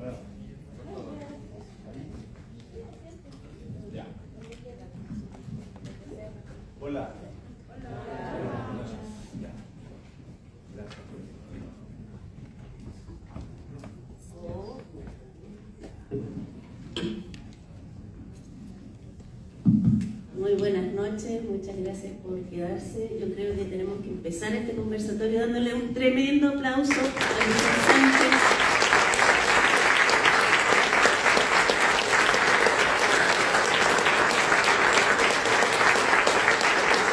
Ya. Hola. Muy buenas noches, muchas gracias por quedarse. Yo creo que tenemos que empezar este conversatorio dándole un tremendo aplauso a Luis Sánchez.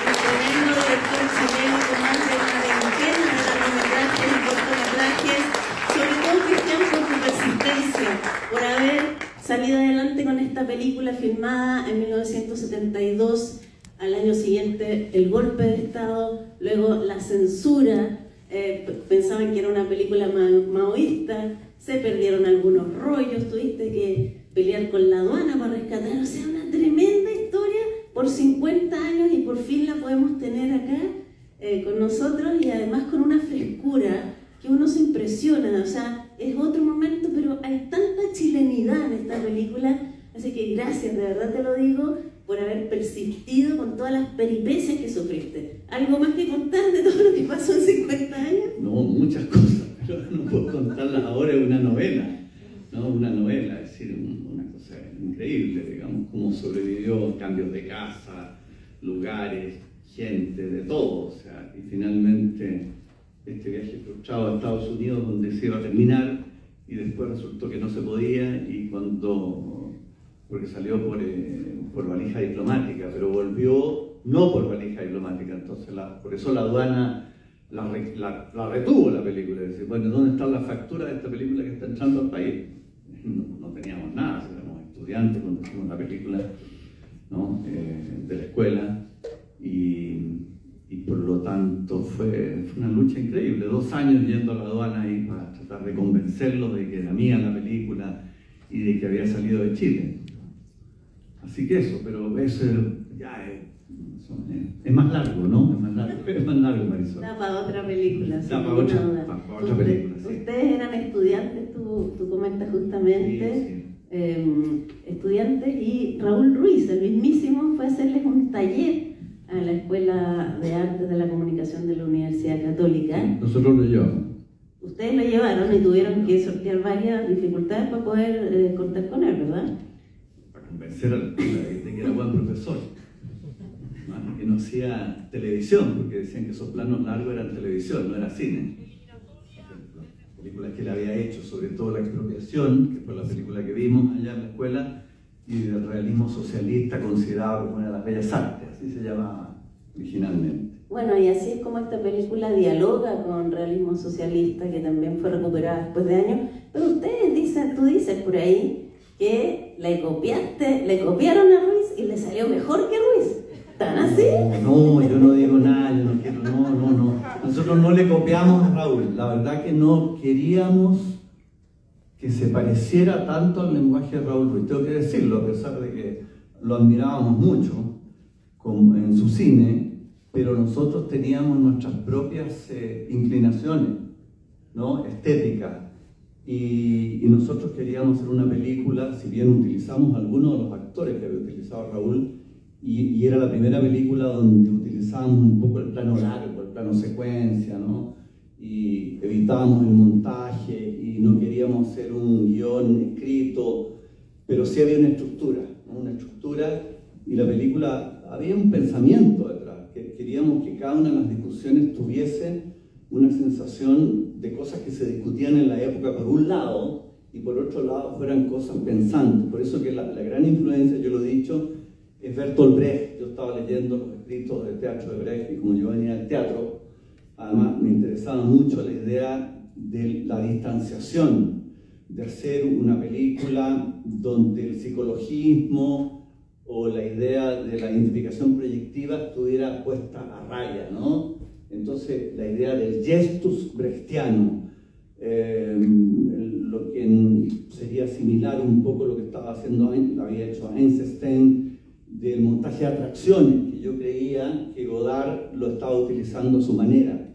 Un tremendo director chileno con más de una veintena de largometrajes y cortometrajes, sobre todo Cristian por su persistencia, por haber salido adelante con esta película filmada en 1972, al año siguiente el golpe de Estado, luego la censura, pensaban que era una película maoísta, se perdieron algunos rollos, tuviste que pelear con la aduana para rescatar, o sea, una tremenda historia por 50 años y por fin la podemos tener acá con nosotros y además con una frescura que uno se impresiona, o sea, es otro momento, pero hay tanta chilenidad en esta película, así que gracias, de verdad te lo digo, por haber persistido con todas las peripecias que sufriste. ¿Algo más que contar de todo lo que pasó en 50 años? No, muchas cosas, pero no puedo contarlas ahora, es una novela, ¿no? Una novela, es decir, una cosa increíble, digamos, cómo sobrevivió, cambios de casa, lugares, gente, de todo, o sea, y finalmente este viaje frustrado a Estados Unidos donde se iba a terminar y después resultó que no se podía y porque salió por valija diplomática, pero volvió no por valija diplomática, entonces por eso la aduana la retuvo la película, es decir, bueno, ¿dónde está la factura de esta película que está entrando al país? No teníamos nada, éramos estudiantes cuando hicimos la película, ¿no? De la escuela y por lo tanto fue una lucha increíble, 2 años yendo a la aduana ahí para tratar de convencerlos de que era mía la película y de que había salido de Chile. Así que eso, pero eso ya es más largo, ¿no? Es más largo, Marisol. Da para otra película, Da para otra película, sí. Ustedes eran estudiantes, tú comentas justamente, sí. Estudiantes, y Raúl Ruiz, el mismísimo, fue a hacerles un taller a la Escuela de Artes de la Comunicación de la Universidad Católica. Nosotros lo llevamos. Ustedes lo llevaron y tuvieron que sortear varias dificultades para poder contar con él, ¿verdad? Para convencer a la gente de que era buen profesor, ¿no? Que no hacía televisión, porque decían que esos planos largos eran televisión, no era cine. Las películas que él había hecho, sobre todo La Expropiación, que fue la película que vimos allá en la escuela, y del realismo socialista considerado como una de las bellas artes, así se llamaba originalmente. Bueno, y así es como esta película dialoga con realismo socialista, que también fue recuperada después de años, pero tú dices por ahí que le copiaron a Ruiz y le salió mejor que Ruiz. ¿Tan así? No, yo no digo nada, yo no quiero, no. Nosotros no le copiamos a Raúl, la verdad que no queríamos que se pareciera tanto al lenguaje de Raúl Ruiz, tengo que decirlo, a pesar de que lo admirábamos mucho en su cine, pero nosotros teníamos nuestras propias inclinaciones, ¿no? Estéticas, y nosotros queríamos hacer una película, si bien utilizamos algunos de los actores que había utilizado Raúl, y era la primera película donde utilizábamos un poco el plano largo, el plano secuencia, ¿no? Y evitábamos el montaje y no queríamos hacer un guión escrito, pero sí había una estructura, ¿no? Una estructura, y la película había un pensamiento detrás, que queríamos que cada una de las discusiones tuviese una sensación de cosas que se discutían en la época por un lado y por otro lado fueran cosas pensantes. Por eso que la gran influencia, yo lo he dicho, es Bertolt Brecht. Yo estaba leyendo los escritos de teatro de Brecht y como yo venía del teatro, además me interesaba mucho la idea de la distanciación, de hacer una película donde el psicologismo o la idea de la identificación proyectiva estuviera puesta a raya, ¿no? Entonces la idea del gestus brechtiano, lo que sería similar un poco a lo que estaba haciendo, lo había hecho Eisenstein, del montaje de atracciones, que yo creía que Godard lo estaba utilizando a su manera.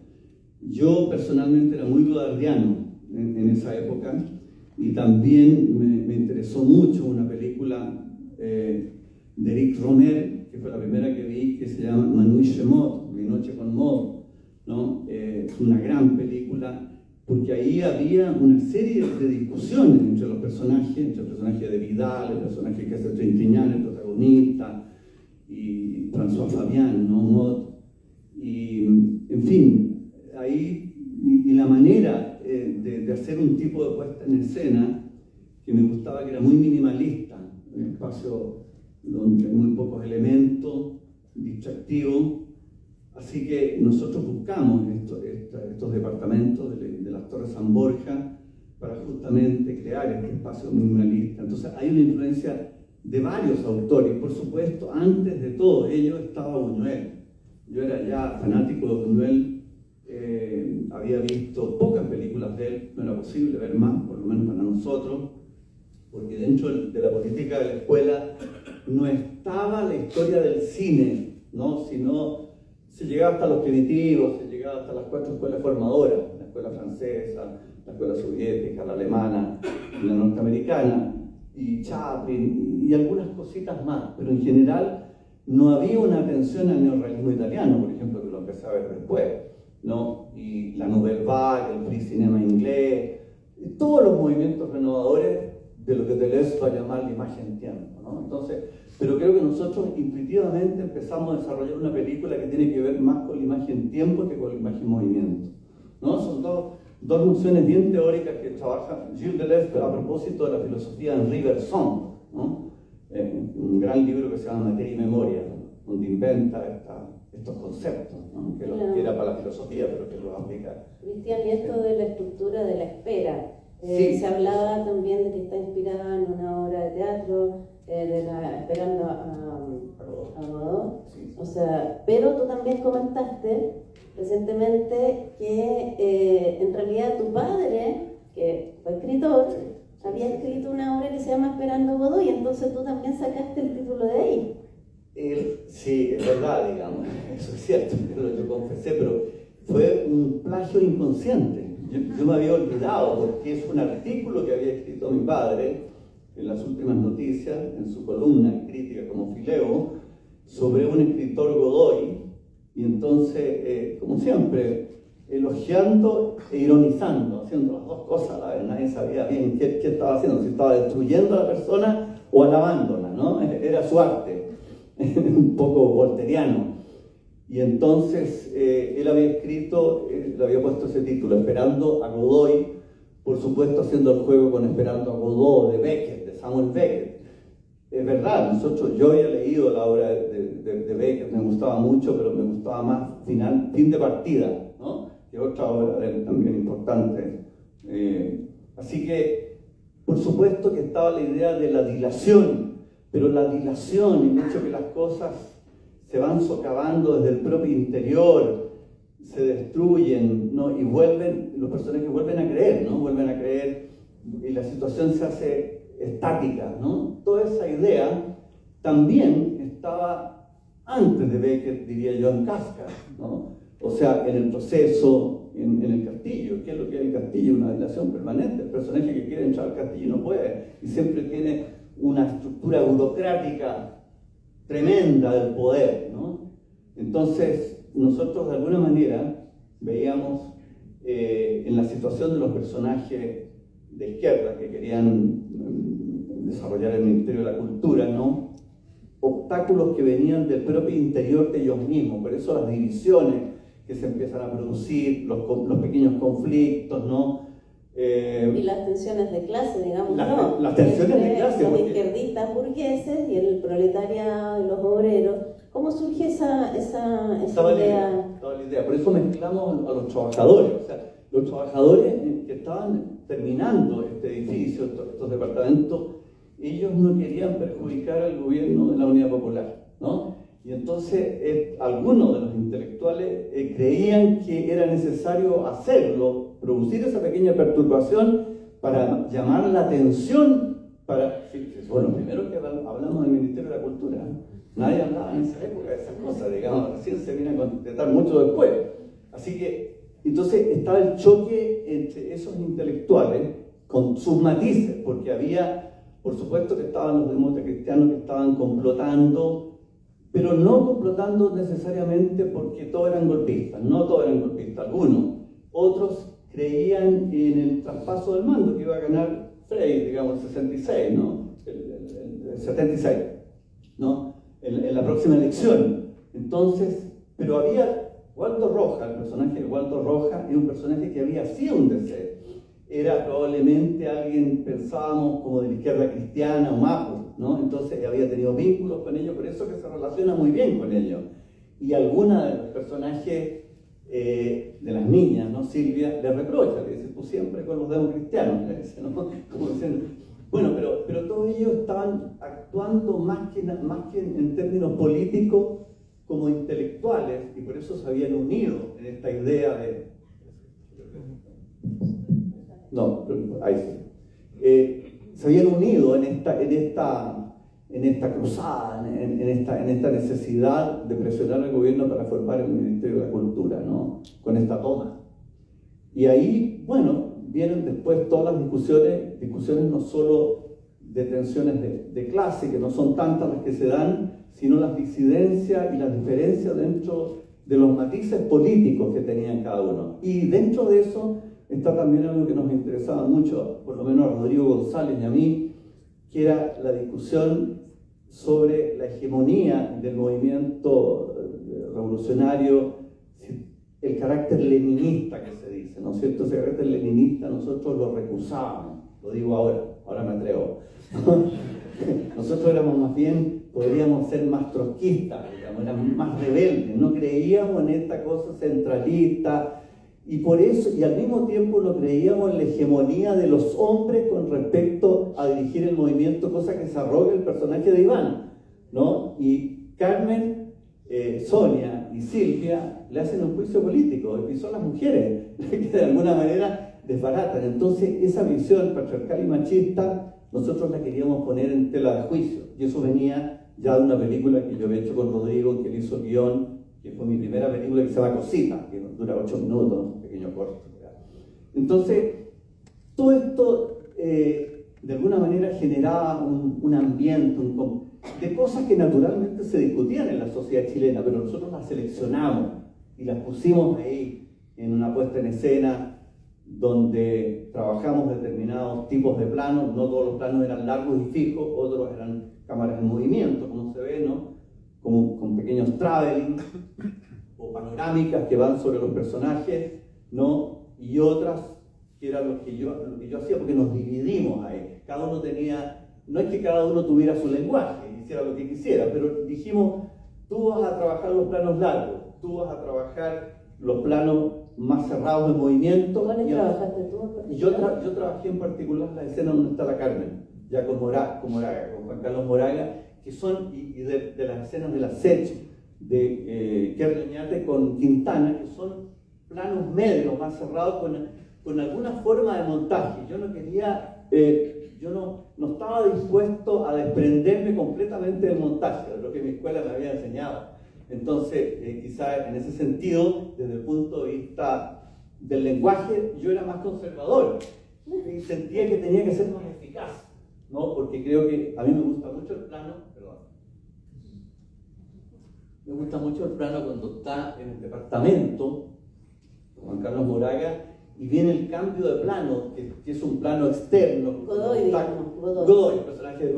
Yo personalmente era muy godardiano en esa época, Y también me interesó mucho una película de Eric Romer, que fue la primera que vi, que se llama Manouche chez Maud, Mi noche con Maud, ¿no? Es una gran película, porque ahí había una serie de discusiones entre el personaje de Vidal, el personaje que hace Trintignant, el protagonista, y François Fabian, ¿no? Maud. Y, en fin, ahí, y la manera de hacer un tipo de puesta en escena que me gustaba, que era muy minimalista, un espacio donde hay muy pocos elementos, distractivo. Así que nosotros buscamos estos departamentos de las Torres San Borja para justamente crear este espacio minimalista. Entonces hay una influencia de varios autores. Por supuesto, antes de todo ello estaba Buñuel. Yo era ya fanático de Buñuel, había visto pocas películas de él, no era posible ver más, por lo menos para nosotros, porque dentro de la política de la escuela no estaba la historia del cine, ¿no? Sino se llegaba hasta los primitivos, se llegaba hasta las 4 escuelas formadoras, la escuela francesa, la escuela soviética, la alemana y la norteamericana, y Chaplin, y algunas cositas más, pero en general no había una atención al neorrealismo italiano, por ejemplo, que lo empecé a ver después, ¿no? Y la Nouvelle Vague, el free cinema inglés, y todos los movimientos renovadores de lo que Deleuze va a llamar la imagen tiempo, ¿no? Entonces, pero creo que nosotros intuitivamente empezamos a desarrollar una película que tiene que ver más con la imagen tiempo que con la imagen movimiento, ¿no? Son dos nociones bien teóricas que trabaja Gilles Deleuze, pero a propósito de la filosofía de Henri Bergson, ¿no? Un gran libro que se llama Materia y Memoria, ¿no? Donde inventa estos conceptos, ¿no? Que era para la filosofía, pero que lo aplica. Cristian, y esto de la estructura de la espera, sí. Se hablaba también de que está inspirada en una obra de teatro, esperando a Godot. Sí. O sea, pero tú también comentaste recientemente que en realidad tu padre, que fue escritor, había escrito una obra que se llama Esperando a Godot, y entonces tú también sacaste el título de ahí. Sí, es verdad, digamos, eso es cierto, yo confesé, pero fue un plagio inconsciente. Yo me había olvidado, porque es un artículo que había escrito mi padre en las últimas noticias, en su columna crítica como Fileo, sobre un escritor Godoy, y entonces, como siempre, elogiando e ironizando, haciendo las dos cosas a la vez. Nadie sabía bien qué estaba haciendo, si estaba destruyendo a la persona o alabándola, ¿no? Era su arte, un poco volteriano. Y entonces él había escrito, le había puesto ese título, Esperando a Godoy, por supuesto haciendo el juego con Esperando a Godot de Beckett, de Samuel Beckett. Es verdad, yo había leído la obra de Beckett, me gustaba mucho, pero me gustaba más Fin de Partida, ¿no? Que otra obra de él también importante. Así que, por supuesto que estaba la idea de la dilación, pero la dilación y el hecho que las cosas se van socavando desde el propio interior, se destruyen, ¿no? Y los personajes vuelven a creer, ¿no? Vuelven a creer y la situación se hace estática, ¿no? Toda esa idea también estaba antes de Beckett, diría yo, en Kafka, ¿no? O sea, en el proceso, en el castillo. ¿Qué es lo que es el castillo? Una dilación permanente. El personaje que quiere entrar al castillo no puede y siempre tiene una estructura burocrática tremenda del poder, ¿no? Entonces, nosotros de alguna manera veíamos en la situación de los personajes de izquierda que querían desarrollar el Ministerio de la Cultura, ¿no? Obstáculos que venían del propio interior de ellos mismos, por eso las divisiones que se empiezan a producir, los pequeños conflictos, ¿no? Y las tensiones de clase, digamos, ¿no? Las tensiones de clase. Los izquierdistas burgueses y el proletariado y los obreros. ¿Cómo surge esa idea? Estaba la idea. Por eso mezclamos a los trabajadores. O sea, los trabajadores que estaban terminando este edificio, estos departamentos, ellos no querían perjudicar al gobierno de la Unidad Popular, ¿no? Y entonces algunos de los intelectuales creían que era necesario hacerlo, producir esa pequeña perturbación para llamar la atención, bueno, primero que hablamos del Ministerio de la Cultura, nadie hablaba en esa época de esas cosas, digamos, recién se viene a concretar mucho después. Así que, entonces estaba el choque entre esos intelectuales con sus matices, porque había, por supuesto que estaban los demócratas cristianos que estaban complotando, pero no complotando necesariamente porque todos eran golpistas, no todos eran golpistas, algunos. Otros creían en el traspaso del mando, que iba a ganar Frey, digamos, el 66, ¿no? El 76, ¿no? En la próxima elección. Entonces, pero había Waldo Roja, el personaje de Waldo Roja, era un personaje que había sido un DC. Era probablemente alguien, pensábamos, como de la izquierda cristiana o Mapu, ¿no? Entonces había tenido vínculos con ellos, por eso que se relaciona muy bien con ellos. Y alguna de los personajes de las niñas, ¿no? Silvia, le reprocha, le dice, tú siempre con los democristianos, le dice, ¿no? Como diciendo, bueno, pero todos ellos estaban actuando más que en términos políticos como intelectuales, y por eso se habían unido en esta idea de... No, ahí sí. Se habían unido en esta cruzada, en esta necesidad de presionar al gobierno para formar el Ministerio de la Cultura, ¿no? Con esta toma. Y ahí, bueno, vienen después todas las discusiones no solo de tensiones de clase, que no son tantas las que se dan, sino las disidencias y las diferencias dentro de los matices políticos que tenían cada uno. Y dentro de eso está también algo que nos interesaba mucho, por lo menos a Rodrigo González y a mí, que era la discusión sobre la hegemonía del movimiento revolucionario, el carácter leninista que se dice, ¿no es cierto? Ese carácter leninista nosotros lo recusábamos, lo digo ahora me atrevo. Nosotros éramos más bien, podríamos ser más trotskistas, digamos, éramos más rebeldes, no creíamos en esta cosa centralista, y por eso, y al mismo tiempo no creíamos en la hegemonía de los hombres con respecto a dirigir el movimiento, cosa que se arroga el personaje de Iván, ¿no? Y Carmen, Sonia y Silvia le hacen un juicio político, y son las mujeres que de alguna manera desbaratan. Entonces esa visión patriarcal y machista nosotros la queríamos poner en tela de juicio, y eso venía ya de una película que yo había hecho con Rodrigo, que él hizo el guión, que fue mi primera película, que se llama Cosita, que dura 8 minutos, un pequeño corto. Entonces, todo esto de alguna manera generaba un ambiente de cosas que naturalmente se discutían en la sociedad chilena, pero nosotros las seleccionamos y las pusimos ahí en una puesta en escena donde trabajamos determinados tipos de planos. No todos los planos eran largos y fijos, otros eran cámaras en movimiento, como se ve, ¿no? Como con pequeños traveling o panorámicas que van sobre los personajes, ¿no? Y otras que eran lo que yo hacía, porque nos dividimos ahí. Cada uno tenía, no es que cada uno tuviera su lenguaje y hiciera lo que quisiera, pero dijimos, tú vas a trabajar los planos largos, tú vas a trabajar los planos más cerrados de movimiento. ¿Cuáles trabajaste tú? Yo trabajé en particular la escena donde está la Carmen, ya con Moraga, con Juan Carlos Moraga, que son, y de las escenas de la Sech, de Kerry Oñate con Quintana, que son planos medios, más cerrados, con alguna forma de montaje. Yo no quería, yo no estaba dispuesto a desprenderme completamente del montaje, de lo que mi escuela me había enseñado. Entonces, quizá en ese sentido, desde el punto de vista del lenguaje, yo era más conservador y sentía que tenía que ser más eficaz, ¿no? Porque creo que a mí me gusta mucho el plano, me gusta mucho el plano cuando está en el departamento, Juan Carlos Moraga, y viene el cambio de plano, que es un plano externo. Godoy, digamos, Godoy, el personaje de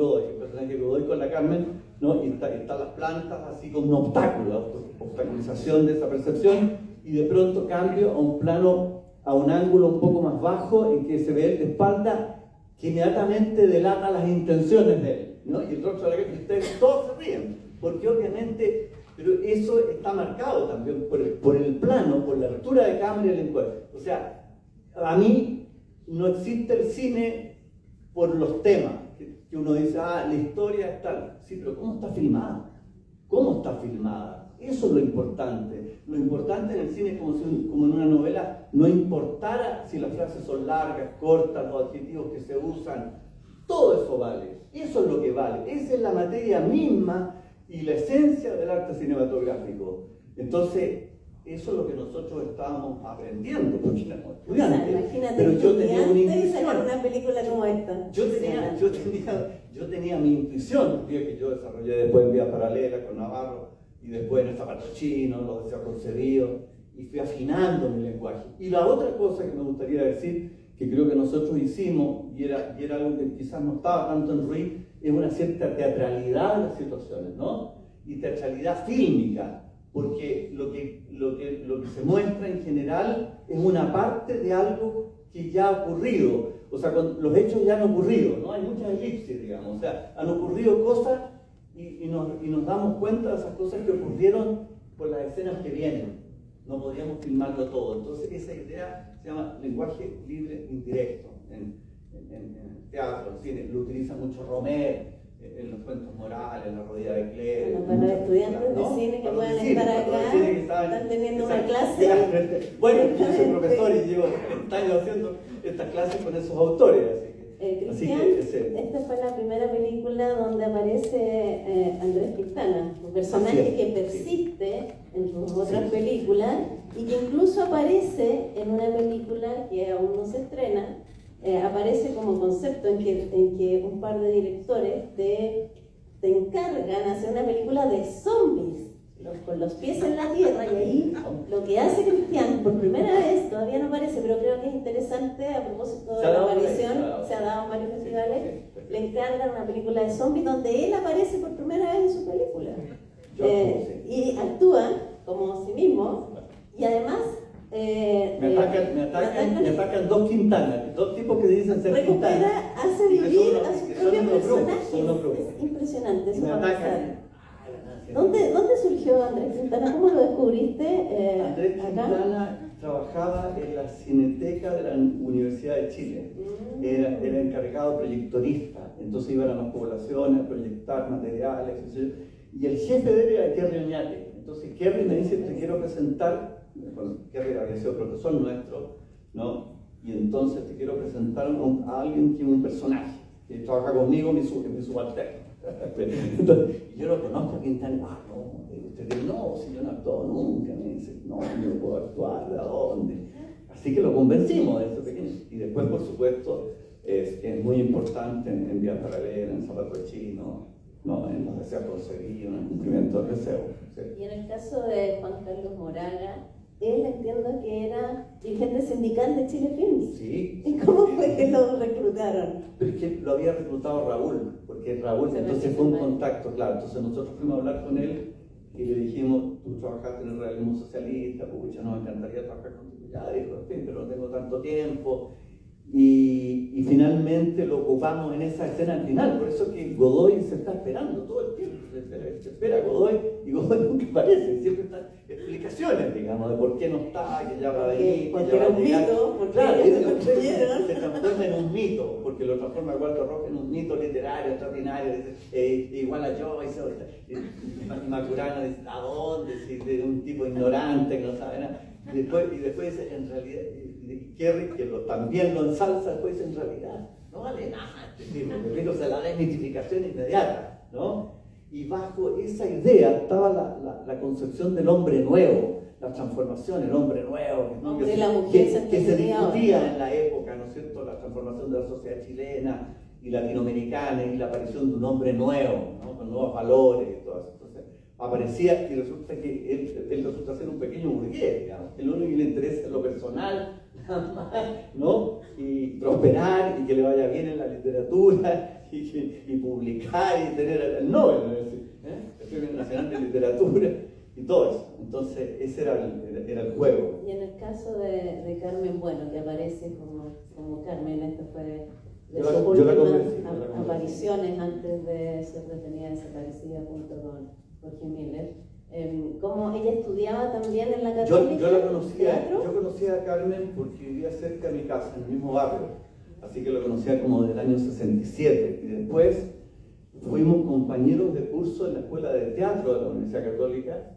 Godoy con la Carmen, ¿no? Y están las plantas así como un obstáculo, obstaculización de esa percepción, y de pronto cambio a un plano, a un ángulo un poco más bajo, en que se ve el de espalda, que inmediatamente delata las intenciones de él, ¿no? Y el rostro de la Carmen, y ustedes todos se ríen, porque obviamente, pero eso está marcado también por el plano, por la altura de cámara y el encuadre. O sea, a mí no existe el cine por los temas, que uno dice, la historia es tal. Sí, pero ¿cómo está filmada? ¿Cómo está filmada? Eso es lo importante. Lo importante en el cine es como en una novela, no importara si las frases son largas, cortas, los adjetivos que se usan, todo eso vale. Eso es lo que vale. Esa es la materia misma y la esencia del arte cinematográfico. Entonces, Eso es lo que nosotros estábamos aprendiendo, porque éramos O sea, estudiantes. imagínate, Pero yo tenía una estudiante y sacar intuición. una película como esta. Yo tenía mi intuición, que yo desarrollé después en Vía Paralela con Navarro, y después en el zapato chino, los deseos concebidos, y fui afinando mi lenguaje. Y la otra cosa que me gustaría decir, que creo que nosotros hicimos, y era algo que quizás no estaba tanto en Ruiz, es una cierta teatralidad de las situaciones, ¿no? Y teatralidad fílmica, porque lo que se muestra en general es una parte de algo que ya ha ocurrido. O sea, los hechos ya han ocurrido, ¿no? Hay muchas elipsis, digamos. O sea, han ocurrido cosas y nos damos cuenta de esas cosas que ocurrieron por las escenas que vienen. No podríamos filmarlo todo. Entonces, esa idea se llama lenguaje libre indirecto. En el teatro, en el cine, lo utiliza mucho Romer, en los cuentos morales, en la rodilla de Clé. Bueno, para los estudiantes de cine que puedan estar acá, están teniendo una clase. Bueno, yo soy profesor y llevo 30 años haciendo estas clases con esos autores. Cristian, esta fue la primera película donde aparece Andrés Quintana, un personaje que persiste en sus otras películas y que incluso aparece en una película que aún no se estrena. Aparece como concepto en que un par de directores te encargan hacer una película de zombies, con los pies en la tierra, y ahí lo que hace Cristian por primera vez, todavía no aparece, pero creo que es interesante a propósito de la aparición, se ha dado en varios festivales, le encargan una película de zombies donde él aparece por primera vez en su película. Y actúa como sí mismo, y además me atacan dos Quintanas, dos tipos que dicen ser recupera, Quintanas. hace vivir a sus propios personajes. Grupos. Es impresionante eso. Me atacan. ¿Dónde surgió Andrés Quintana? ¿Cómo lo descubriste Andrés acá? Quintana trabajaba en la Cineteca de la Universidad de Chile. Era encargado proyectorista, entonces iban a las poblaciones a proyectar materiales, etc. Y el jefe de él era Kerry Oñate. Entonces Kerry me dice, te quiero presentar, bueno, Kerry había sido profesor nuestro, ¿no? Y entonces te quiero presentar a alguien que es un personaje, que trabaja conmigo, mi subalterno. Entonces, yo lo conozco a Quintana, no, usted dice, no, si yo no actúo nunca, me dice, no, yo no puedo actuar, ¿de dónde? Así que lo convencimos de eso pequeño. Y después, por supuesto, es muy importante en Vía Paralela, en Zapato Chino, ¿no? En los deseos concebidos, en el cumplimiento del deseo. ¿Sí? Y en el caso de Juan Carlos Moraga, él entiendo que era dirigente sindical de Chile Films. Sí. ¿Y cómo fue que lo reclutaron? Pero es que lo había reclutado Raúl, porque Raúl, entonces fue un contacto, claro. Entonces nosotros fuimos a hablar con él y le dijimos, tú trabajaste en el realismo socialista, pucha, nos encantaría trabajar contigo. Ya dijo, en fin, pero no tengo tanto tiempo. Y finalmente lo ocupamos en esa escena al final, por eso que Godoy se está esperando todo el tiempo, se espera a Godoy y Godoy nunca aparece, siempre están explicaciones, digamos, de por qué no está, que ya va a venir, porque era un mito, porque claro, ellos lo construyeron. se transforma en un mito, porque lo transforma Walter Rojas en un mito literario, extraordinario, igual a Joyce, y Maturana dice, ¿a dónde? Si de un tipo ignorante que no sabe nada. Y después dice, en realidad, Kerry, que también lo ensalza, después dice, en realidad, no vale nada este tipo, o sea, la desmitificación inmediata, ¿no? Y bajo esa idea estaba la concepción del hombre nuevo, la transformación, el hombre nuevo, ¿no? que se discutía en la época, ¿no es cierto?, la transformación de la sociedad chilena y latinoamericana y la aparición de un hombre nuevo, ¿no? Con nuevos valores y todo eso. Entonces, aparecía y resulta que él resulta ser un pequeño burgués, digamos. El único que le interesa es lo personal, nada más, ¿no? Y prosperar y que le vaya bien en la literatura y publicar y tener el Nobel, ¿no? El Premio Nacional de Literatura y todo eso. Entonces, ese era el juego. Y en el caso de Carmen Bueno, que aparece como Carmen, esta fue de sus últimas apariciones antes de ser detenida y desaparecida junto con Jorge Miller. ¿Cómo ella estudiaba también en la Católica? Yo conocía a Carmen porque vivía cerca de mi casa, en el mismo barrio, así que lo conocía como del año 67, y después fuimos compañeros de curso en la Escuela de Teatro de la Universidad Católica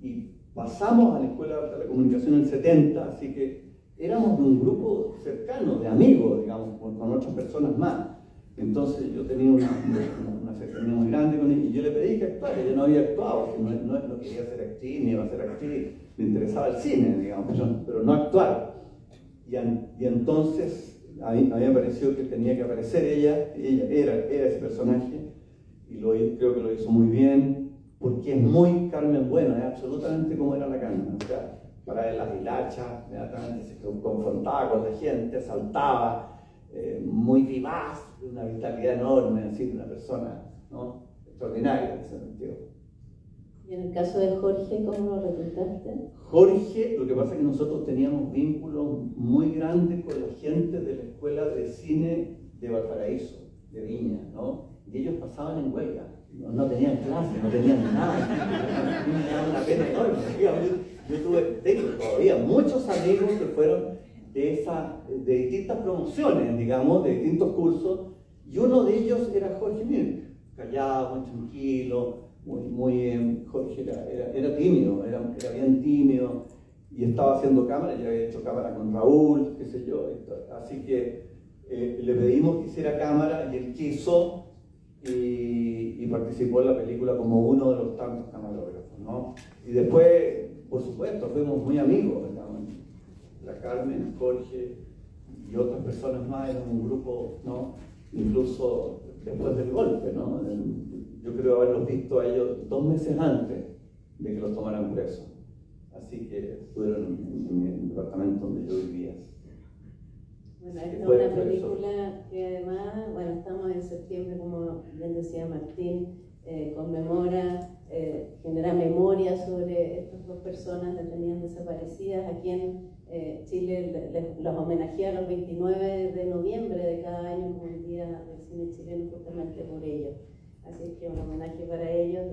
y pasamos a la Escuela de la Comunicación en el 70, así que éramos de un grupo cercano, de amigos, digamos, con otras personas más. Entonces yo tenía una cercanía muy grande con ella y yo le pedí que actuara. Ella no había actuado, no quería ser actriz, ni iba a ser actriz, le interesaba el cine, digamos, pero no actuar. Y entonces a mí me pareció que tenía que aparecer ella era ese personaje, y creo que lo hizo muy bien, porque es muy Carmen Bueno, es absolutamente como era la Carmen. O sea, para él las hilachas, inmediatamente se confrontaba con la gente, saltaba, muy vivaz, de una vitalidad enorme, así, de una persona, ¿no?, extraordinaria en ese sentido. Y en el caso de Jorge, ¿cómo lo reclutaste? Jorge, lo que pasa es que nosotros teníamos vínculos muy grandes con la gente de la Escuela de Cine de Valparaíso, de Viña, ¿no? Y ellos pasaban en huelga, no tenían clase, no tenían nada. A mí me daba una pena enorme. Tengo todavía muchos amigos que fueron de distintas promociones, digamos, de distintos cursos, y uno de ellos era Jorge Mir, callado, muy tranquilo, Jorge era tímido, era bien tímido, y estaba haciendo cámara, ya había hecho cámara con Raúl, qué sé yo, así que le pedimos que hiciera cámara y él quiso, y participó en la película como uno de los tantos camarógrafos, ¿no? Y después, por supuesto, fuimos muy amigos, ¿verdad? La Carmen, Jorge y otras personas más, eran un grupo, ¿no?, incluso después del golpe, ¿no? Yo creo haberlos visto a ellos 2 meses antes de que los tomaran presos. Así que estuvieron en el departamento donde yo vivía. Bueno, esta es una película que además, bueno, estamos en septiembre, como bien decía Martín, conmemora, genera memoria sobre estas 2 personas detenidas desaparecidas. Aquí en Chile los homenajea los 29 de noviembre de cada año como el Día del Cine Chileno, justamente por ellos. Así que un homenaje para ellos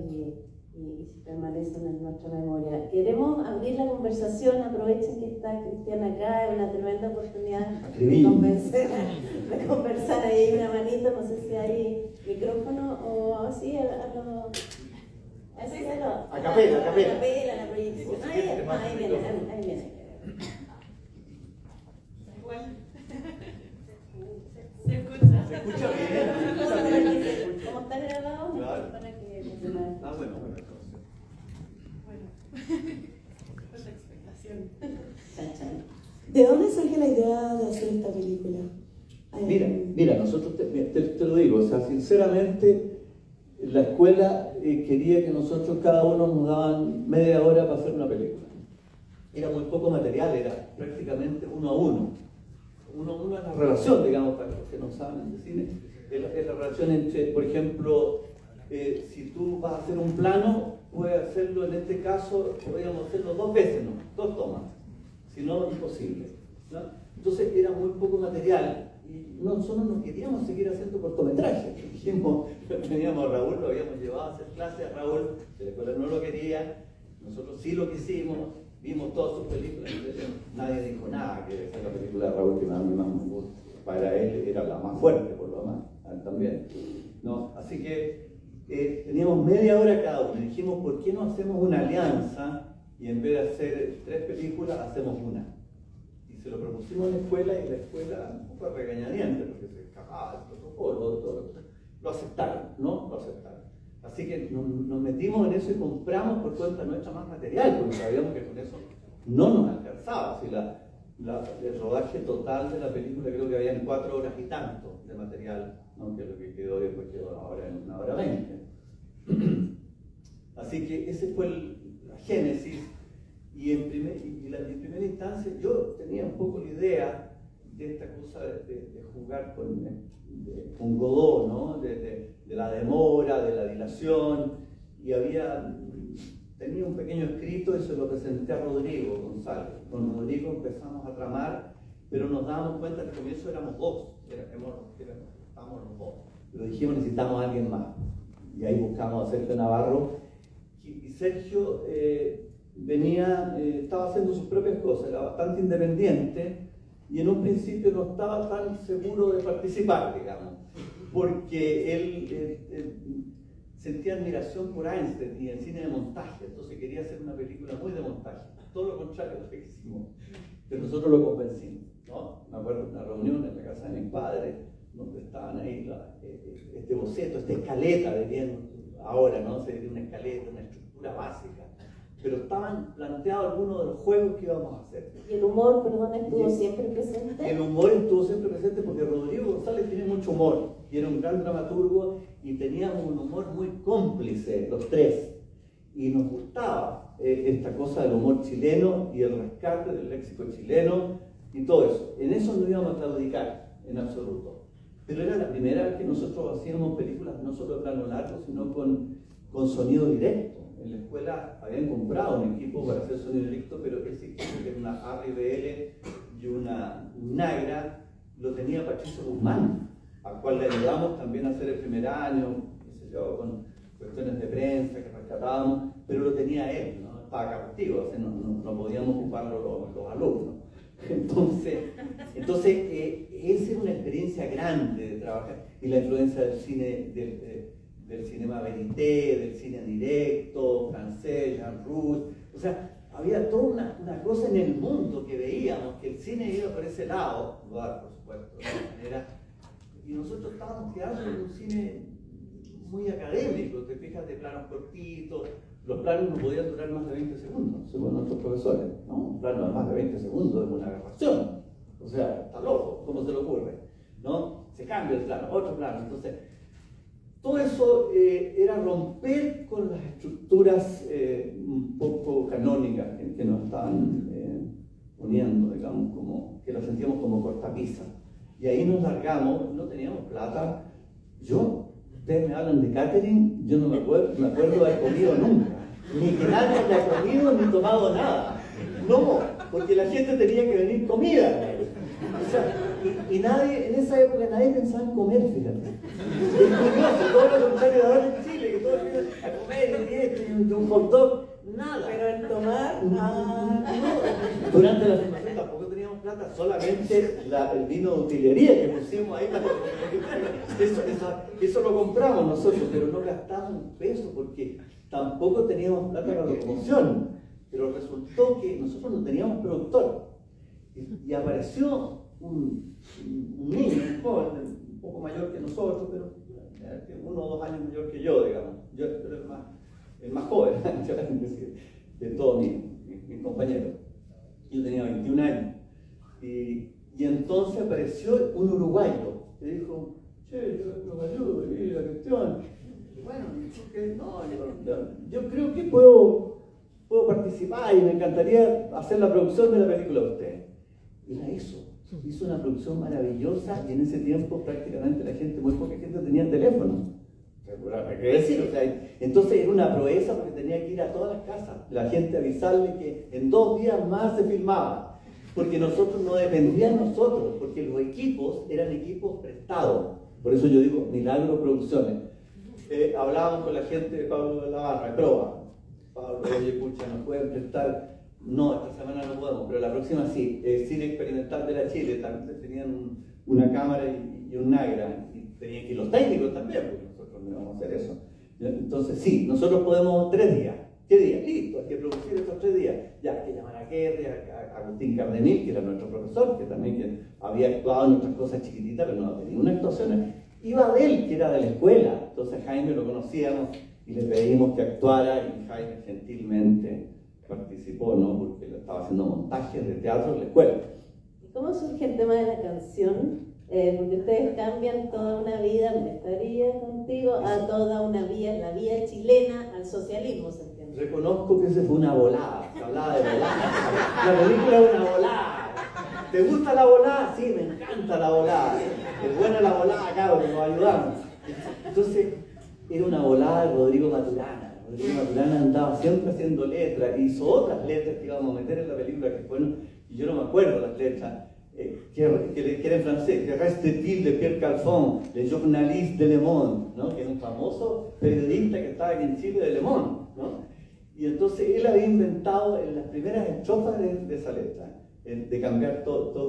y permanecen en nuestra memoria. Queremos abrir la conversación, aprovechen que está Cristian acá, es una tremenda oportunidad de conversar. Ahí hay una manito, no sé si hay micrófono o así, a capela, la proyección. Ahí viene. Igual. Se escucha. ¿Se escucha bien? ¿Cómo está grabado? Claro. Para que Bueno. Pues la expectación. ¿De dónde surge la idea de hacer esta película? Mira, nosotros te lo digo, o sea, sinceramente, la escuela quería que nosotros cada uno nos daban media hora para hacer una película. Era muy poco material, era prácticamente 1 a 1. 1 a 1 es la relación, digamos, para los que no saben de cine, es la relación entre, por ejemplo, si tú vas a hacer un plano, puedes hacerlo, en este caso, podríamos hacerlo 2 veces, ¿no? 2 tomas, si no, imposible, ¿no? Entonces era muy poco material y nosotros no queríamos seguir haciendo cortometrajes. Dijimos, teníamos a Raúl, lo habíamos llevado a hacer clases a Raúl, la escuela no lo quería, nosotros sí lo quisimos, vimos todas sus películas, nadie dijo nada, que esa es la película de Raúl que a mí más me gusta. Para él era la más fuerte, por lo demás, a él también, ¿no? Así que teníamos media hora cada uno y dijimos, ¿por qué no hacemos una alianza y en vez de hacer 3 películas, hacemos una? Y se lo propusimos a la escuela y la escuela, un poco a regañadientes, porque se escapaba del protocolo, lo aceptaron, ¿no? Lo aceptaron. Así que nos metimos en eso y compramos por cuenta nuestra más material, porque sabíamos que con eso no nos alcanzaba. Si el rodaje total de la película creo que habían 4 horas y tanto de material, ¿no? Que lo que quedó después quedó ahora en 1 hora 20. Así que ese fue la génesis. Y en primera instancia yo tenía un poco la idea de esta cosa de jugar con Godot, ¿no? De la demora, de la dilación, y tenía un pequeño escrito y se lo presenté a Rodrigo González. Con Rodrigo empezamos a tramar, pero nos dábamos cuenta que al comienzo éramos 2, estábamos los 2, pero dijimos necesitamos a alguien más, y ahí buscamos a Sergio Navarro, y Sergio estaba haciendo sus propias cosas, era bastante independiente, y en un principio no estaba tan seguro de participar, digamos, porque él sentía admiración por Einstein y el cine de montaje, entonces quería hacer una película muy de montaje, todo lo contrario de lo que hicimos, pero nosotros lo convencimos, ¿no? Me acuerdo de una reunión en la casa de mis padres, donde estaban ahí este boceto, esta escaleta, dirían ahora, ¿no? Se diría una escaleta, una estructura básica, pero estaban planteados algunos de los juegos que íbamos a hacer. ¿Y el humor, perdón, estuvo siempre presente? El humor estuvo siempre presente porque Rodrigo González tiene mucho humor y era un gran dramaturgo y teníamos un humor muy cómplice, los tres. Y nos gustaba esta cosa del humor chileno y el rescate del léxico chileno y todo eso. En eso no íbamos a claudicar en absoluto. Pero era la primera vez que nosotros hacíamos películas no solo de plano largo, sino con sonido directo. En la escuela habían comprado un equipo para hacer sonido directo, pero ese equipo, que era una Harry BL y una Nagra, lo tenía Patricio Guzmán, al cual le ayudamos también a hacer el primer año, qué sé yo, con cuestiones de prensa que rescatábamos, pero lo tenía él, ¿no? Estaba cautivo, o sea, no podíamos ocuparlo los alumnos. Entonces esa era una experiencia grande de trabajar, y la influencia del cine, del cinema verité, del cine directo, francés, Jean Rouge, o sea, había toda una cosa en el mundo que veíamos, que el cine iba por ese lado, por supuesto, y nosotros estábamos quedando en un cine muy académico, te fijas, de planos cortitos, los planos no podían durar más de 20 segundos, según nuestros profesores, ¿no? Un plano de más de 20 segundos es una aberración, o sea, está loco, ¿cómo se le ocurre? ¿No? Se cambia el plano, otro plano, entonces todo eso era romper con las estructuras un poco canónicas que nos estaban poniendo, digamos, como que las sentíamos como cortapisas. Y ahí nos largamos, no teníamos plata. Ustedes me hablan de catering, yo no me acuerdo de haber comido nunca. Ni que nadie haya comido ni tomado nada. No, porque la gente tenía que venir comida. O sea, y nadie, en esa época nadie pensaba en comer, fíjate. Es curioso, todo lo contrario de ahora en Chile, que todos vienen a comer y esto y un hot dog, nada. Pero el tomar, No. Durante la formación tampoco teníamos plata, solamente el vino de utilería que pusimos ahí para eso lo compramos nosotros, pero no gastamos un peso porque tampoco teníamos plata para la locomoción. Pero resultó que nosotros no teníamos productor y apareció un niño, un joven, un poco mayor que nosotros, pero 1 o 2 años mayor que yo, digamos. Yo era el más joven de todos mis compañeros. Yo tenía 21 años. Y entonces apareció un uruguayo que dijo, che, yo me ayudo, y la cuestión. Y bueno, yo creo que puedo participar y me encantaría hacer la producción de la película de ustedes. Y la hizo una producción maravillosa y en ese tiempo prácticamente muy poca gente tenía teléfono. ¿Qué decir? O sea, entonces era una proeza porque tenía que ir a todas las casas, la gente avisarle que en 2 días más se filmaba, porque nosotros no dependían nosotros, porque los equipos eran equipos prestados. Por eso yo digo Milagro Producciones. Hablábamos con la gente de Pablo de la Barra, de Proa. Pablo, oye, pucha, ¿nos pueden prestar? No, esta semana no podemos, pero la próxima sí. Cine Experimental de la Chile, también tenían una cámara y un Nagra, y tenían que ir los técnicos también, porque nosotros no íbamos a hacer eso. Entonces sí, nosotros podemos 3 días. ¿Qué día? Listo, hay que producir estos 3 días. Ya, hay que llamar a Kerry, a Agustín Cardemil, que era nuestro profesor, que también había actuado en otras cosas chiquititas, pero no tenía una actuación. Iba Abel, que era de la escuela, entonces Jaime lo conocíamos y le pedimos que actuara y Jaime gentilmente participó, ¿no? Porque él estaba haciendo montajes de teatro en la escuela. ¿Y cómo surge el tema de la canción? Porque ustedes cambian toda una vida, me estaría contigo, a toda una vía, la vía chilena al socialismo, ¿se entiende? Reconozco que ese fue una volada, se hablaba de volada. La película es una volada. ¿Te gusta la volada? Sí, me encanta la volada. Es buena la volada, cabrón, nos ayudamos. Entonces, era una volada de Rodrigo Maturana. Rodrigo Maturana andaba siempre haciendo letras, hizo otras letras que íbamos a meter en la película que fueron, y yo no me acuerdo las letras, que era en francés, que reste-t-il de Pierre Calfon, le journaliste de Le Monde, ¿no? Que es un famoso periodista que estaba aquí en Chile de Le Monde, ¿no? Y entonces él había inventado en las primeras estrofas de esa letra, de cambiar toda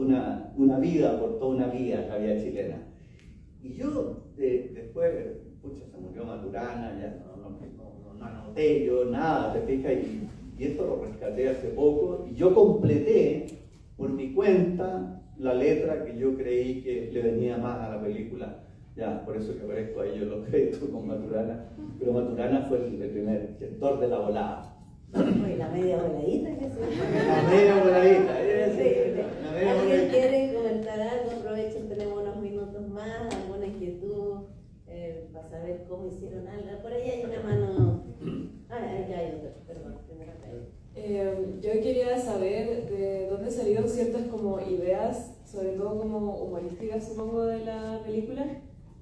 una vida por toda una vía, la vía chilena. Y yo después, pucha, se murió Maturana, ya no anoté yo nada, te fijas, y esto lo rescaté hace poco, y yo completé por mi cuenta la letra que yo creí que le venía más a la película. Ya, por eso que aparezco ahí yo los créditos con Maturana, pero Maturana fue el primer gestor de la volada. Oye, la media voladita que se La media voladita, la media ¿Alguien voladita. quiere comentar algo? Aprovechen, tenemos unos minutos más, alguna inquietud para saber cómo hicieron algo. Por ahí hay una mano. Allá hay otra, perdón, primero acá. Yo quería saber de dónde salieron ciertas como ideas, sobre todo como humorísticas supongo, de la película,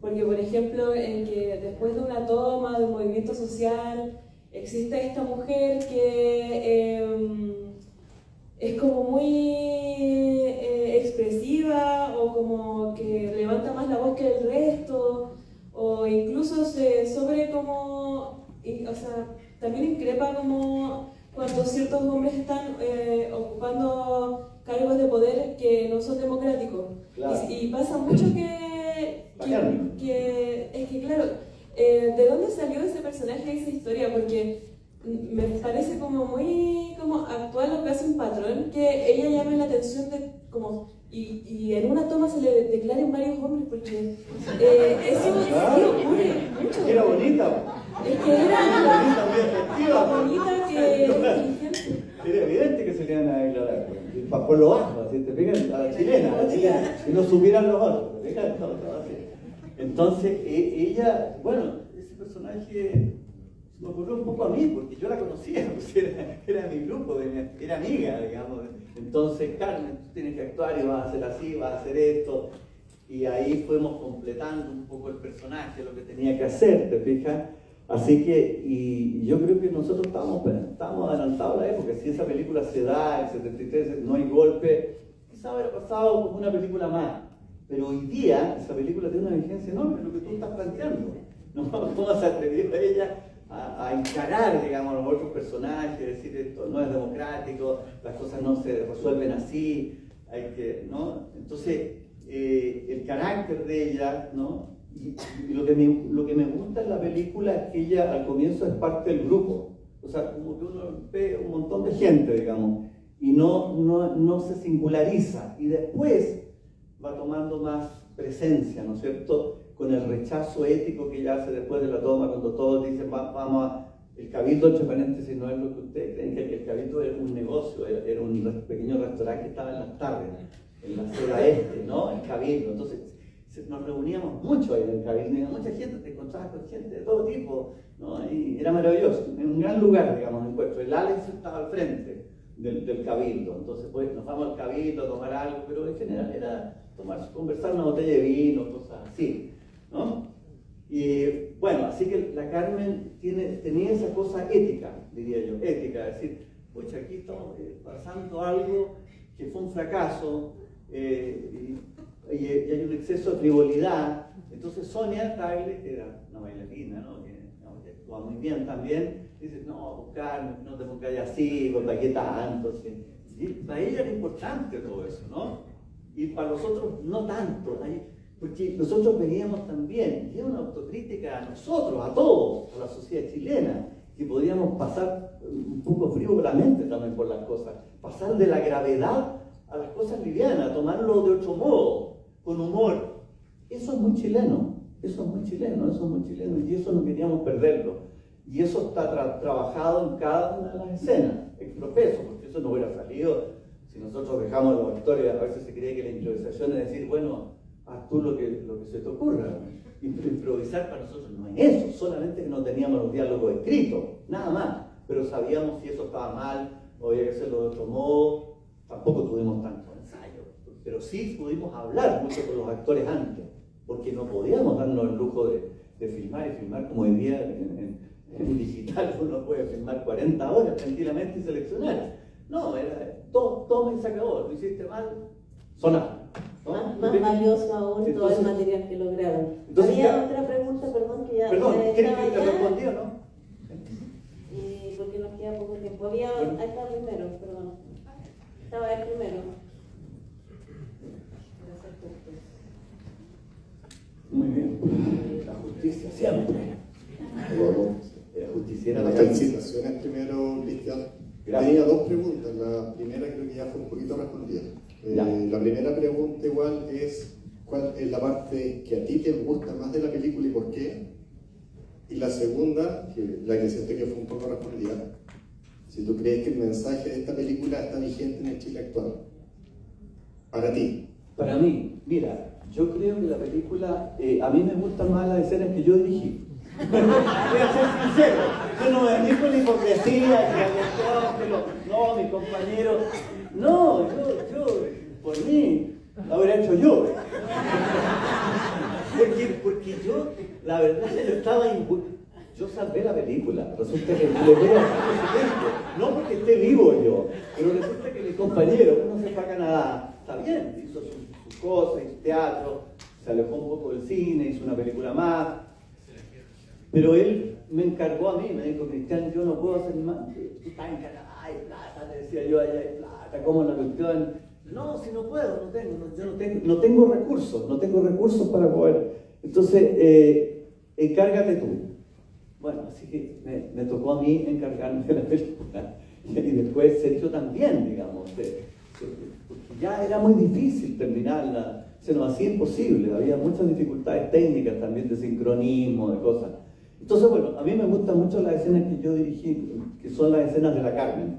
porque por ejemplo en que después de una toma, de un movimiento social, existe esta mujer que es como muy expresiva o como que levanta más la voz que el resto, o incluso se sobre como, o sea, también increpa como cuando ciertos hombres están ocupando cargos de poder que no son democráticos. Claro. Y pasa mucho que es que claro, ¿de dónde salió ese personaje, esa historia? Porque me parece como muy como actual lo que hace un patrón, que ella llame la atención de como y en una toma se le declaren varios hombres, porque eso ocurre mucho. Era bonita. Es que era Bonita, muy efectiva. bonita que inteligente. Era evidente que se le iban a declarar. Por lo bajo, así te pegan a la chilena, y no supieran los otros. ¿Te fijas? Todo así. Entonces, ella, bueno, ese personaje me ocurrió un poco a mí, porque yo la conocía, pues era mi grupo, era amiga, digamos. Entonces, Carmen, tú tienes que actuar y vas a hacer así, vas a hacer esto. Y ahí fuimos completando un poco el personaje, lo que tenía que hacer, ¿te fijas? Así que, y yo creo que nosotros estábamos adelantados a la época. Si esa película se da, el 73, no hay golpe, quizá hubiera pasado como una película más. Pero hoy día, esa película tiene una vigencia enorme, lo que tú estás planteando. ¿No? ¿Cómo se atrevió ella a encarar, digamos, a los otros personajes, decir esto no es democrático, las cosas no se resuelven así, hay que, ¿no? Entonces, el carácter de ella, ¿no? Y lo que me gusta en la película es que ella al comienzo es parte del grupo, o sea, como que uno ve un montón de gente, digamos, y no se singulariza, y después va tomando más presencia, ¿no es cierto?, con el rechazo ético que ella hace después de la toma, cuando todos dicen, vamos a... El Cabildo, entre paréntesis, no es lo que ustedes creen, que el Cabildo era un negocio, era un pequeño restaurante que estaba en las tardes, en la zona este, ¿no?, el Cabildo. Entonces, nos reuníamos mucho ahí en el Cabildo, y mucha gente, te encontrabas con gente de todo tipo, ¿no? Y era maravilloso, en un gran lugar, digamos, de encuentro. El Alex estaba al frente del Cabildo, entonces pues nos vamos al Cabildo a tomar algo, pero en general era conversar una botella de vino, cosas así, ¿no? Y bueno, así que la Carmen tenía esa cosa ética, diría yo, ética, es decir, pues aquí estamos pasando algo que fue un fracaso, y hay un exceso de frivolidad. Entonces Sonia Tagle, que era una bailarina, ¿no?, que actúa muy bien también, dice, no, Carmen, no te pongas así, ¿para qué tanto? ¿Sí? Y para ella era importante todo eso, ¿no? Y para nosotros no tanto, porque nosotros veíamos también, y era una autocrítica a nosotros, a todos, a la sociedad chilena, que podíamos pasar un poco frívolamente también por las cosas, pasar de la gravedad a las cosas livianas, tomarlo de otro modo, con humor. Eso es muy chileno, y eso no queríamos perderlo. Y eso está trabajado en cada una de las escenas, exprofeso, porque eso no hubiera salido si nosotros dejamos los actores. A veces se cree que la improvisación es decir, bueno, haz tú lo que se te ocurra. Improvisar para nosotros no es eso, solamente que no teníamos los diálogos escritos, nada más. Pero sabíamos si eso estaba mal o había que hacerlo de otro modo. Tampoco tuvimos tanto ensayo, pero sí pudimos hablar mucho con los actores antes, porque no podíamos darnos el lujo de filmar y filmar como hoy día en digital. Uno puede filmar 40 horas tranquilamente y seleccionar. No, era toma y se acabó. Lo hiciste mal, sonar. ¿No? Más valioso aún todo Entonces, el material que lograron. entonces Había ya- otra pregunta, perdón, que ya Perdón, ¿quieren estaba que te ya, respondí o no? y porque nos queda poco tiempo. Ahí está primero, perdón. Estaba ahí primero. Muy bien. La justicia siempre. La justiciera Las de felicitaciones primero, Cristian. Gracias. Tenía dos preguntas. La primera creo que ya fue un poquito respondida. Ya. La primera pregunta igual es, ¿cuál es la parte que a ti te gusta más de la película y por qué? Y la segunda, que la que siento que fue un poco respondida, si tú crees que el mensaje de esta película está vigente en el Chile actual, para ti. Para mí, mira, yo creo que la película, a mí me gustan más las escenas que yo dirigí. Voy a ser sincero, yo no me dedico a la hipocresía, no, mi compañero, no, yo, por mí, lo habría hecho yo. Porque yo, la verdad, yo estaba yo salvé la película, resulta que le veo no porque esté vivo yo, pero resulta que mi compañero, uno se fue a Canadá, está bien, hizo sus cosas, hizo teatro, se alejó un poco del cine, hizo una película más, pero él me encargó a mí, me dijo, Cristian, yo no puedo hacer más, tú estás en Canadá, hay plata, le decía yo, allá hay plata, ¿cómo la cuestión? No, si no puedo, no tengo recursos para poder, entonces, encárgate tú. Bueno, así que me tocó a mí encargarme de la película, y después Sergio también, digamos, porque ya era muy difícil terminarla, se nos hacía imposible, había muchas dificultades técnicas también de sincronismo, de cosas. Entonces, bueno, a mí me gustan mucho las escenas que yo dirigí, que son las escenas de la Carmen.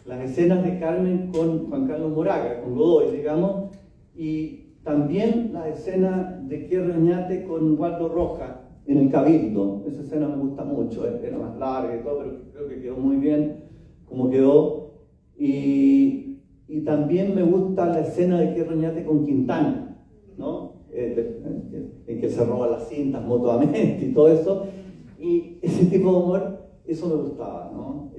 Las escenas de Carmen con Juan Carlos Moraga, con Godoy, digamos, y también las escenas de Quierro Oñate con Waldo Rojas en el Cabildo. Esa escena me gusta mucho, era más larga y todo, pero creo que quedó muy bien como quedó. Y también me gusta la escena de Quierro Oñate con Quintana, ¿no? En que se roban las cintas mutuamente y todo eso. Y ese tipo de humor, eso me gustaba, ¿no?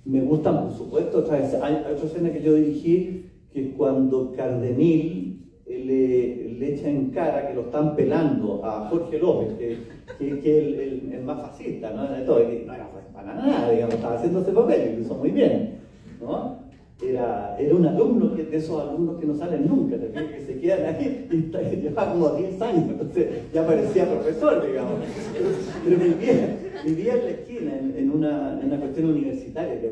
Me gustan, por supuesto, hay otra escena que yo dirigí, que es cuando Cardemil le echa en cara que lo están pelando a Jorge López, que es el más fascista, ¿no? De todo, que no era para nada, digamos, estaba haciendo ese papel y lo hizo muy bien, ¿no? Era un alumno de esos alumnos que no salen nunca, que se quedan ahí y lleva como 10 años, entonces ya parecía profesor, digamos. Pero vivía en la esquina, en una cuestión universitaria que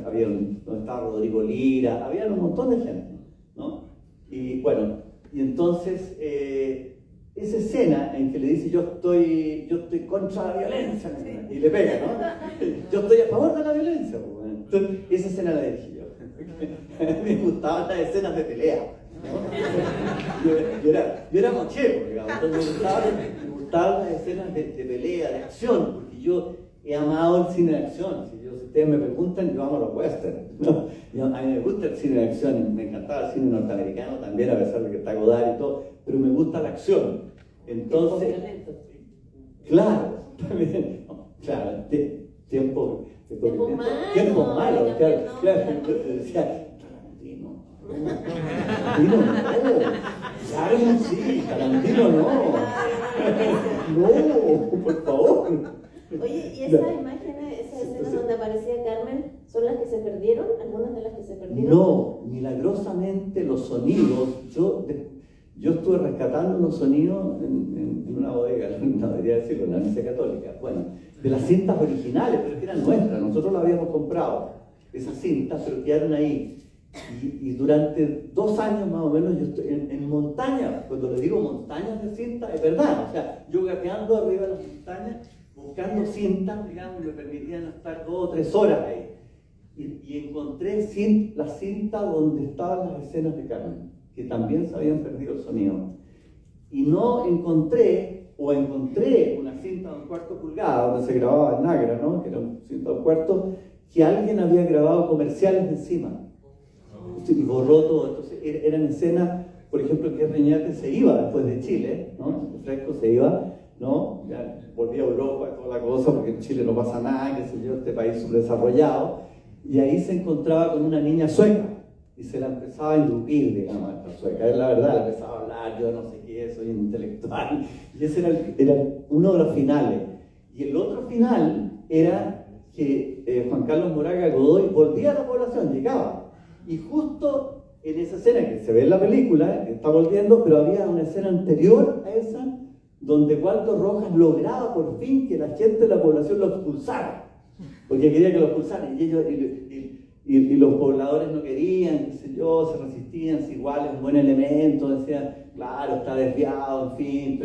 había donde estaba Rodrigo Lira, había un montón de gente, ¿no? Y bueno, y entonces esa escena en que le dice yo estoy contra la violencia, y le pega, ¿no? Yo estoy a favor de la violencia, bueno. Entonces, esa escena la dirigí yo. Me gustaban las escenas de pelea, ¿no? Yo era mochero, digamos, entonces me gustaban las escenas de pelea, de acción, porque yo he amado el cine de acción. Si ustedes me preguntan, yo amo los westerns, ¿no? A mí me gusta el cine de acción, me encantaba el cine norteamericano también, a pesar de que está Godard y todo, pero me gusta la acción. Entonces, claro, también, claro, tiempo malo, claro, decía, Tarantino no, claro, sí, Tarantino no, por favor. Oye, ¿y esas imágenes, esas escenas donde aparecía Carmen, son las que se perdieron? ¿Algunas de las que se perdieron? No, milagrosamente los sonidos, yo estuve rescatando los sonidos en una bodega, no debería decirlo, en la Misa Católica, bueno, de las cintas originales, pero que eran nuestras, nosotros las habíamos comprado, esas cintas, pero quedaron ahí. Y durante 2 años más o menos yo estoy en montaña, cuando le digo montañas de cintas, es verdad, o sea, yo gateando arriba de las montañas, buscando cintas, digamos, me permitían estar 2 o 3 horas ahí. Y encontré la cinta donde estaban las escenas de Carmen, que también se habían perdido el sonido. Y no encontré una cinta de 1/4 pulgada, donde se grababa en Nagra, ¿no? Que era una cinta de 1/4, que alguien había grabado comerciales encima. Y borró todo. Entonces eran escenas, por ejemplo, que Reñate se iba después de Chile, ¿no? Fresco se iba, ¿no? Ya volvía a Europa y toda la cosa, porque en Chile no pasa nada, qué sé yo, este país subdesarrollado. Y ahí se encontraba con una niña sueca y se la empezaba a engrupir, digamos, a esta sueca. Es la verdad, la empezaba a hablar, yo no sé qué, soy intelectual. Y ese era uno de los finales. Y el otro final era que Juan Carlos Moraga Godoy volvía a la población, llegaba. Y justo en esa escena que se ve en la película, está volviendo, pero había una escena anterior a esa, donde Waldo Rojas lograba por fin que la gente de la población lo expulsara, porque quería que lo expulsaran, y y los pobladores no querían, qué sé yo, se resistían, si igual es un buen elemento, decían, claro, está desviado, en fin,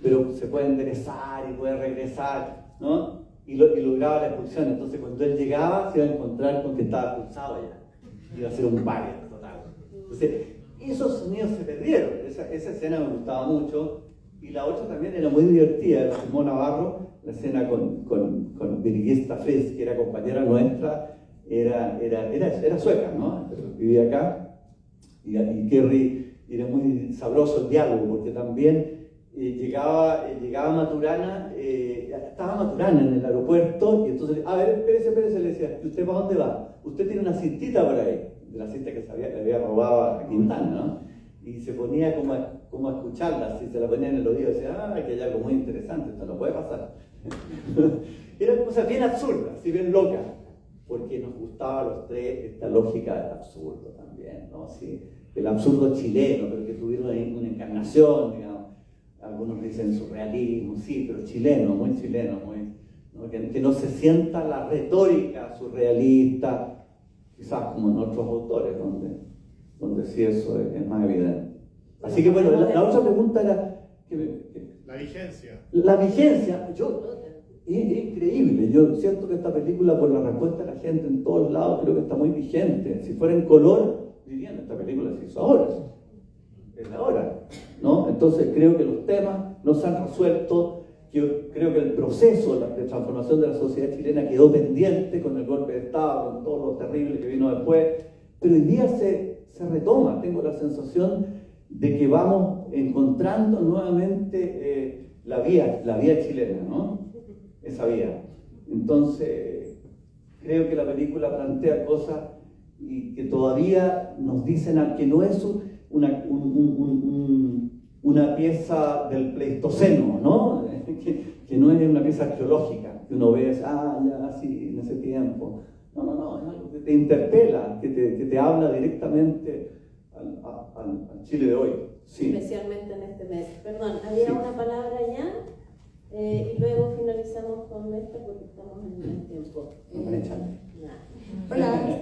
pero se puede enderezar y puede regresar, ¿no? Y lograba la expulsión. Entonces cuando él llegaba se iba a encontrar con que estaba expulsado ya, iba a ser un paria total. Entonces esos sonidos se perdieron, esa escena me gustaba mucho, y la otra también era muy divertida, la filmó Navarro, la escena con Birgitta Frisk, que era compañera nuestra, era sueca, ¿no? Pero vivía acá, y Kerry, era muy sabroso el diálogo, porque también llegaba Maturana, estaba Maturana en el aeropuerto, y entonces, a ver, espérese, le decía, ¿usted para dónde va? Usted tiene una cintita por ahí, de la cinta que le había robado a Quintana, ¿no? Y se ponía como a escucharla, así se la ponía en el oído, y decía, que hay algo muy interesante, esto no puede pasar. Eran cosas bien absurdas, así bien locas, porque nos gustaba a los tres esta lógica del absurdo también, ¿no? Sí, el absurdo chileno, pero que tuvieron ahí una encarnación, digamos. Algunos dicen surrealismo, sí, pero chileno, muy, ¿no? Que no se sienta la retórica surrealista, quizás como en otros autores, donde sí eso es más evidente. Así que bueno, la otra pregunta era... La vigencia. La vigencia, es increíble. Yo siento que esta película, por la respuesta de la gente en todos lados, creo que está muy vigente. Si fuera en color, dirían, esta película se hizo ahora. Es la hora, ¿no? Entonces creo que los temas no se han resuelto. Yo creo que el proceso de transformación de la sociedad chilena quedó pendiente con el golpe de Estado, con todo lo terrible que vino después, pero hoy día se retoma. Tengo la sensación de que vamos encontrando nuevamente la vía chilena, ¿no? Esa vía. Entonces creo que la película plantea cosas y que todavía nos dicen que no es una pieza del Pleistoceno, ¿no? Que no es una pieza arqueológica, que uno ve, ya, sí, en ese tiempo. No, es algo que te interpela, que te habla directamente al Chile de hoy. Sí. Especialmente en este mes. Perdón, había una palabra ya, y luego finalizamos con esta porque estamos en el tiempo. Hola.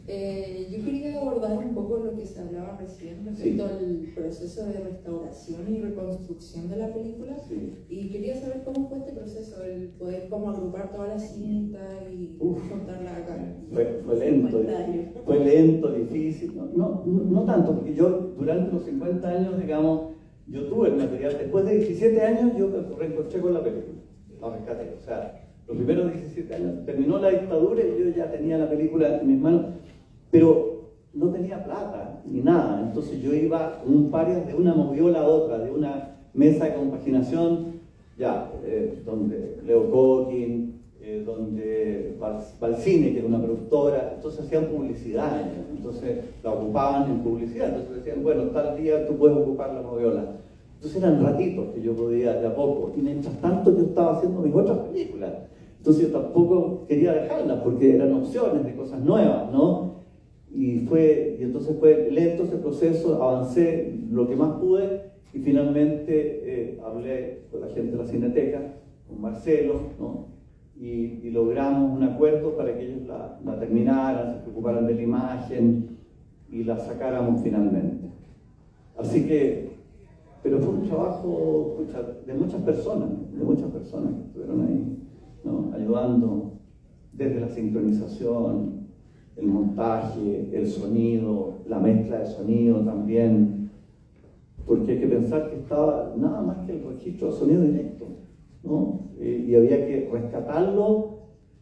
Yo quería abordar un poco lo que se hablaba recién respecto al proceso de restauración y reconstrucción de la película. Sí. Y quería saber cómo fue este proceso, el poder como agrupar toda la cinta y contarla acá. Fue lento, difícil. No tanto, porque yo durante los 50 años, digamos, yo tuve el material. Después de 17 años yo me reencontré con la película. La rescaté. O sea, los primeros 17 años terminó la dictadura y yo ya tenía la película en mis manos, pero no tenía plata ni nada. Entonces yo iba un par de una moviola a otra, de una mesa de compaginación, donde Leo Coquín, donde Balcine, que era una productora, entonces hacían publicidad, entonces la ocupaban en publicidad, entonces decían, bueno, tal día tú puedes ocupar la moviola. Entonces eran ratitos que yo podía de a poco, y mientras tanto yo estaba haciendo mis otras películas. Entonces yo tampoco quería dejarlas porque eran opciones de cosas nuevas, ¿no? Y entonces fue lento ese proceso, avancé lo que más pude y finalmente hablé con la gente de la Cineteca, con Marcelo, ¿no? Y logramos un acuerdo para que ellos la terminaran, se preocuparan de la imagen y la sacáramos finalmente. Así que, pero fue un trabajo de muchas personas que estuvieron ahí, ¿no? Ayudando desde la sincronización, el montaje, el sonido, la mezcla de sonido también, porque hay que pensar que estaba nada más que el registro de sonido directo, ¿no? Y había que rescatarlo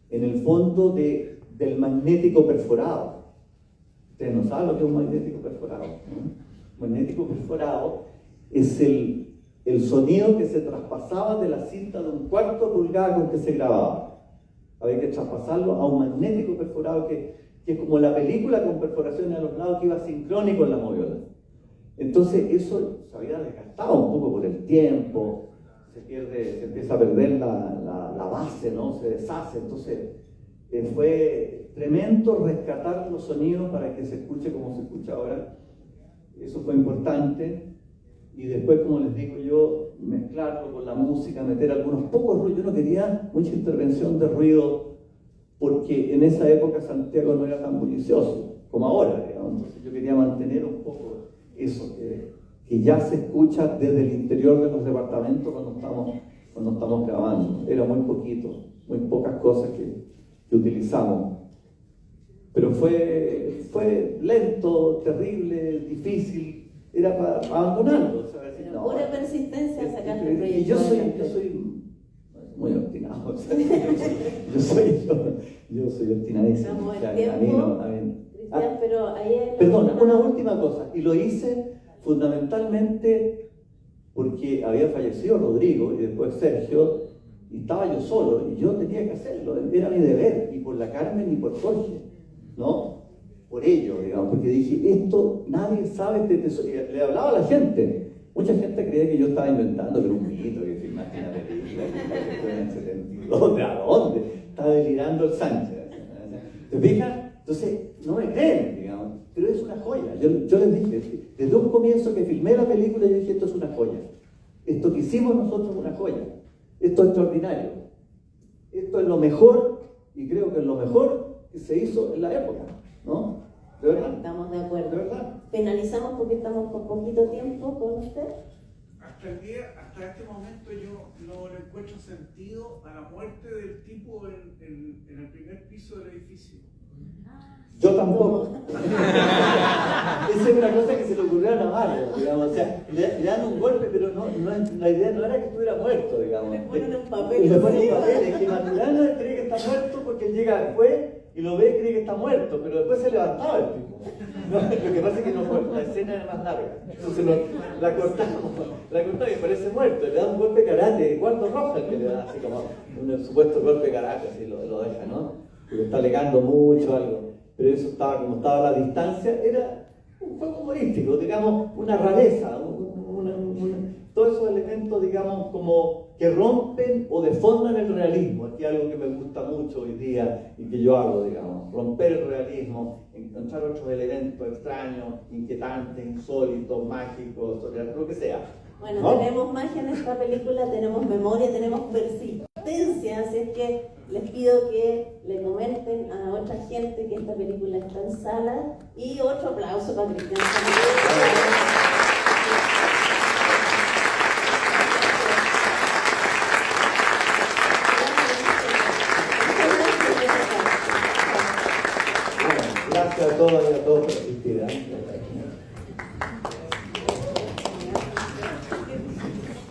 en el fondo del magnético perforado. Ustedes no saben lo que es un magnético perforado, ¿no? Magnético perforado es el sonido que se traspasaba de la cinta de 1/4 pulgada con que se grababa. Había que traspasarlo a un magnético perforado que es como la película con perforaciones a los lados que iba sincrónico en la moviola. Entonces eso se había desgastado un poco por el tiempo, se empieza a perder la base, ¿no? Se deshace. Entonces fue tremendo rescatar los sonidos para que se escuche como se escucha ahora. Eso fue importante. Y después, como les digo yo, mezclarlo con la música, meter algunos pocos ruidos. Yo no quería mucha intervención de ruido porque en esa época Santiago no era tan bullicioso como ahora, digamos. Entonces yo quería mantener un poco eso, que ya se escucha desde el interior de los departamentos cuando estamos grabando. Era muy poquito, muy pocas cosas que utilizamos. Pero fue lento, terrible, difícil, era para abandonarlo. ¿Sabes? Pero No, pura persistencia sacaste el proyecto. y yo adelante. soy muy obstinado. Yo soy obstinadísimo. Estamos en O sea, tiempo. Cristian, pero ahí hay Perdona, una última cosa. Y lo hice fundamentalmente porque había fallecido Rodrigo y después Sergio, y estaba yo solo, y yo tenía que hacerlo, era mi deber, ni por la Carmen ni por Jorge, ¿no? Por ello, digamos, porque dije, esto nadie sabe, le hablaba a la gente. Mucha gente creía que yo estaba inventando, que era un mito, que filmaste una película, que fue en el 72, ¿de a dónde? Estaba delirando el Sánchez. ¿Te fijas? Entonces, no me creen, digamos, pero es una joya. Yo les dije, desde un comienzo que filmé la película, yo dije, esto es una joya. Esto que hicimos nosotros es una joya. Esto es extraordinario. Esto es lo mejor, y creo que es lo mejor que se hizo en la época, ¿no? ¿De verdad? Estamos de acuerdo. ¿De verdad? Finalizamos porque estamos con poquito tiempo con usted. Hasta este momento yo no le encuentro sentido a la muerte del tipo en el primer piso del edificio. Yo tampoco. Esa es una cosa que se le ocurrió a Navarro, digamos. O sea, le dan un golpe, pero la idea no era que estuviera muerto, digamos. Le ponen un papel. Le ponen un papel, es que Maturana cree que está muerto porque él llega después y lo ve y cree que está muerto, pero después se levantaba el tipo. No, lo que pasa es que la escena era más larga. Entonces la cortamos y parece muerto. Le da un golpe karate, cuarto roja que le da así como un supuesto golpe karate, así lo deja, ¿no? Porque está alegando mucho algo. Pero eso estaba, como estaba a la distancia, era un juego humorístico, digamos, una rareza, todos esos elementos, digamos, como que rompen o defondan el realismo. Aquí hay algo que me gusta mucho hoy día y que yo hago, digamos, romper el realismo, encontrar otros elementos extraños, inquietantes, insólitos, mágicos, lo que sea. Bueno, ¿no? tenemos magia en esta película, tenemos memoria, tenemos persistencia, así es que les pido que le comenten a otra gente que esta película está en sala, y otro aplauso para Cristian. Gracias a todas y a todos por asistir.